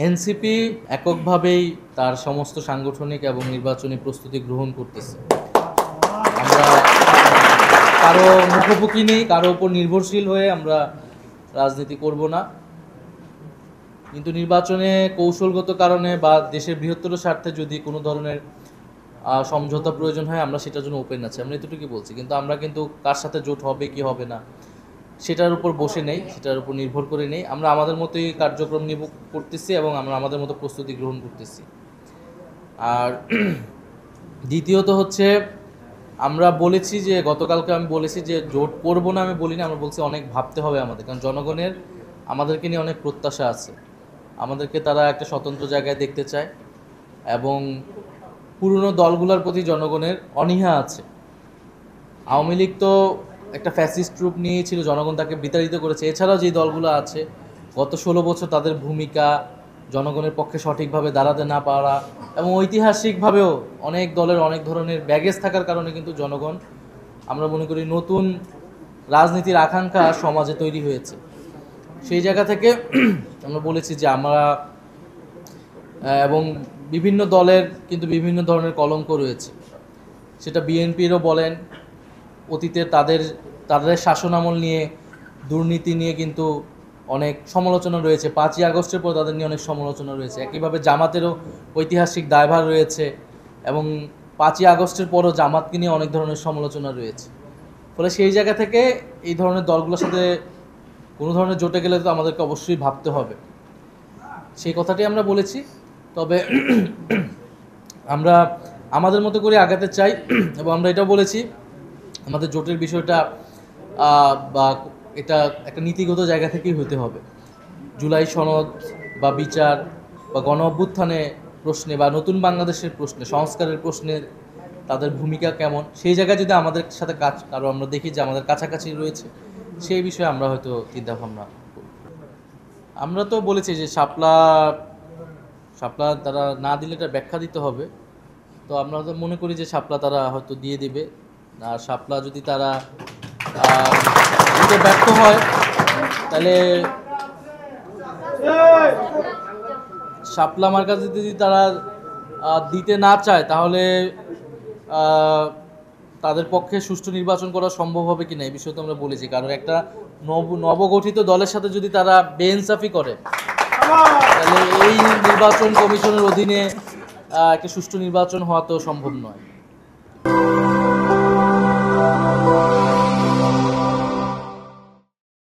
NCP এককভাবেই তার সমস্ত সাংগঠনিক এবং নির্বাচনী প্রস্তুতি গ্রহণ করতেছে। আমরা কারো মুখোমুখি নেই, কারো উপর নির্ভরশীল হয়ে আমরা রাজনীতি করব না। কিন্তু নির্বাচনে কৌশলগত কারণে বা দেশের বৃহত্তর স্বার্থে যদি কোনো ধরনের সমঝোতা প্রয়োজন হয়, আমরা সেটার জন্য ওপেন আছি। আমরা এতটুকুই বলছি, কিন্তু আমরা কিন্তু কার সাথে জোট হবে কি হবে না সেটার উপর বসে নেই, সেটার উপর নির্ভর করে নেই। আমরা আমাদের মতোই কার্যক্রম করতেছি এবং আমরা আমাদের মতো প্রস্তুতি গ্রহণ করতেছি। আর দ্বিতীয়ত হচ্ছে, আমরা বলেছি যে গতকালকে আমি বলেছি যে জোট করব না, আমি বলিনি, আমরা বলছি অনেক ভাবতে হবে আমাদের, কারণ জনগণের আমাদেরকে নিয়ে অনেক প্রত্যাশা আছে। আমাদেরকে তারা একটা স্বতন্ত্র জায়গায় দেখতে চায় এবং পুরনো দলগুলোর প্রতি জনগণের অনীহা আছে। আওয়ামী লীগ তো একটা ফ্যাসিস্ট রূপ নিয়েছিল, জনগণ তাকে বিতাড়িত করেছে। এছাড়াও যে দলগুলো আছে গত 16 বছর তাদের ভূমিকা জনগণের পক্ষে সঠিকভাবে দাঁড়াতে না পারা এবং ঐতিহাসিকভাবেও অনেক দলের অনেক ধরনের ব্যাগেজ থাকার কারণে কিন্তু জনগণ, আমরা মনে করি, নতুন রাজনীতির আকাঙ্ক্ষা সমাজে তৈরি হয়েছে। সেই জায়গা থেকে আমরা বলেছি যে আমরা এবং বিভিন্ন দলের কিন্তু বিভিন্ন ধরনের কলঙ্ক রয়েছে। সেটা বিএনপিরও বলেন, অতীতে তাদের শাসনামল নিয়ে, দুর্নীতি নিয়ে কিন্তু অনেক সমালোচনা রয়েছে। 5ই আগস্টের পর তাদের নিয়ে অনেক সমালোচনা রয়েছে। একইভাবে জামাতেরও ঐতিহাসিক দায়ভার রয়েছে এবং 5ই আগস্টের পরও জামাতকে নিয়ে অনেক ধরনের সমালোচনা রয়েছে। ফলে সেই জায়গা থেকে এই ধরনের দলগুলোর সাথে কোনো ধরনের জোটে গেলে তো আমাদেরকে অবশ্যই ভাবতে হবে, সেই কথাটি আমরা বলেছি। তবে আমরা আমাদের মতো করে আগাতে চাই এবং আমরা এটাও বলেছি আমাদের জোটের বিষয়টা বা এটা একটা নীতিগত জায়গা থেকেই হতে হবে। জুলাই সনদ বা বিচার বা গণ অভ্যুত্থানে প্রশ্নে বা নতুন বাংলাদেশের প্রশ্নে, সংস্কারের প্রশ্নে তাদের ভূমিকা কেমন, সেই জায়গায় যদি আমাদের সাথে কারো আমরা দেখি যে আমাদের কাছাকাছি রয়েছে, সেই বিষয়ে আমরা হয়তো চিন্তাভাবনা করব। আমরা তো বলেছি যে শাপলা তারা না দিলে এটা ব্যাখ্যা দিতে হবে। তো আমরা তো মনে করি যে শাপলা তারা হয়তো দিয়ে দিবে। আর শাপলা যদি তারা দিতে ব্যর্থ হয়, তাহলে শাপলা মার্কা যদি তারা দিতে না চায়, তাহলে তাদের পক্ষে সুষ্ঠু নির্বাচন করা সম্ভব হবে কি না এই বিষয়ে তো আমরা বলেছি। কারণ একটা নবগঠিত দলের সাথে যদি তারা বেইনসাফি করে, তাহলে এই নির্বাচন কমিশনের অধীনে একটা সুষ্ঠু নির্বাচন হওয়া তো সম্ভব নয়।